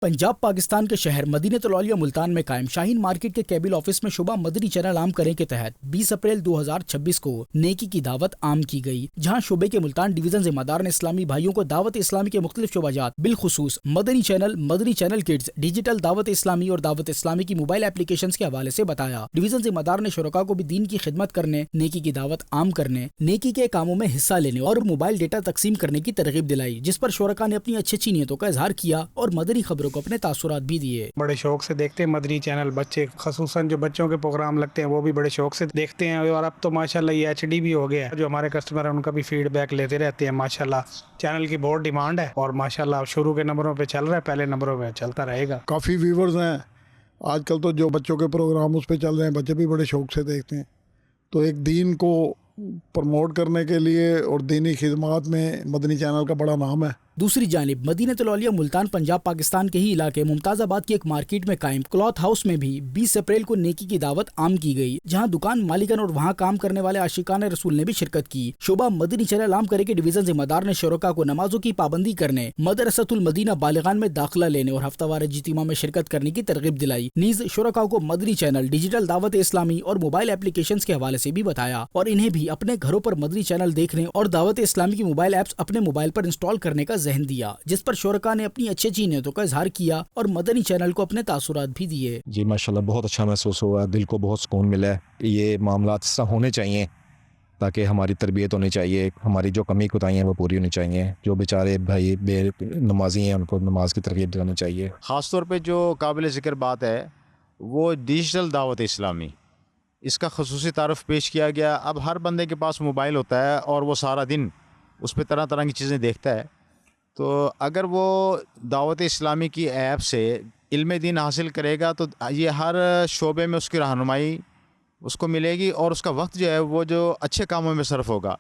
पंजाब पाकिस्तान के शहर मदीनतुल औलिया मुल्तान में कायम शाहीन मार्केट के केबल ऑफिस में शुबा मदनी चैनल आम करें के तहत 20 अप्रैल 2026 को नेकी की दावत आम की गई, जहां शोबे के मुल्तान डिवीजन जिम्मेदार ने इस्लामी भाइयों को दावत इस्लामी के मुख्तलिफ शोबाजात बिलखुसूस Madani channel kids, digital Dawat Islami और दावत इस्लामी की मोबाइल एप्लीकेशन के हवाले से बताया। डिवीजन जिम्मेदार ने शुरका को भी दीन की खिदमत करने, नेकी की दावत आम करने, नेकी के कामों में हिस्सा लेने और मोबाइल डेटा तकसीम करने की तरगीब दिलाई, जिस पर शुरका ने अपनी अच्छी नीयतों का इजहार किया और मदनी खबरों को अपने तासुरात भी दिए। बड़े शौक से देखते हैं मदनी चैनल, बच्चे खसूसन जो बच्चों के प्रोग्राम लगते हैं वो भी बड़े शौक से देखते हैं। और अब तो माशाल्लाह ये HD भी हो गया है। जो हमारे कस्टमर हैं उनका भी फीडबैक लेते रहते हैं। माशाल्लाह चैनल की बहुत डिमांड है और माशाल्लाह शुरू के नंबरों पे चल रहा है, पहले नंबरों में चलता रहेगा। काफ़ी व्यूवर्स हैं आजकल तो जो बच्चों के प्रोग्राम उस पर चल रहे हैं, बच्चे भी बड़े शौक से देखते हैं। तो एक दीन को प्रमोट करने के लिए और दीनी खिदमत में मदनी चैनल का बड़ा नाम है। दूसरी जानिब मदीनतुल औलिया मुल्तान पंजाब पाकिस्तान के ही इलाके मुमताजाबाद की एक मार्केट में कायम क्लॉथ हाउस में भी 20 अप्रैल को नेकी की दावत आम की गई, जहां दुकान मालिकन और वहां काम करने वाले आशिकान रसूल ने भी शिरकत की। शोबा मदनी चैनल आम करे के डिवीजन जिम्मेदार ने शुरका को नमाजों की पाबंदी करने, मदरसतुल मदीना बालिगान में दाखिला लेने और हफ्तावार इज्तिमा में शिरकत करने की तरगीब दिलाई। नीज शुरका को मदनी चैनल, डिजिटल दावत इस्लामी और मोबाइल एप्लीकेशन के हवाले से भी बताया और इन्हें भी अपने घरों पर मदनी चैनल देखने और दावत इस्लामी की मोबाइल एप्स अपने मोबाइल पर इंस्टॉल करने का जहन दिया, जिस पर शुरका ने अपनी अच्छी नीयतों का इजहार किया और मदनी चैनल को अपने तासुरात भी दिए। जी माशाल्लाह बहुत अच्छा महसूस हुआ, दिल को बहुत सुकून मिला है। ये मामलात इस तरह होने चाहिए ताकि हमारी तरबियत होनी चाहिए, हमारी जो कमी कोताहियाँ हैं वो पूरी होनी चाहिए। जो बेचारे भाई बे नमाजी हैं उनको नमाज की तरबियत दिलानी चाहिए। ख़ास तौर पे जो काबिल ज़िक्र बात है वो डिजिटल दावत इस्लामी, इसका ख़ुसूसी तारुफ पेश किया गया। अब हर बंदे के पास मोबाइल होता है और वो सारा दिन उस पर तरह तरह की चीज़ें देखता है। तो अगर वो दावत इस्लामी की ऐप से इल्म दीन हासिल करेगा तो ये हर शोबे में उसकी रहनुमाई उसको मिलेगी और उसका वक्त जो है वो जो अच्छे कामों में सर्फ होगा।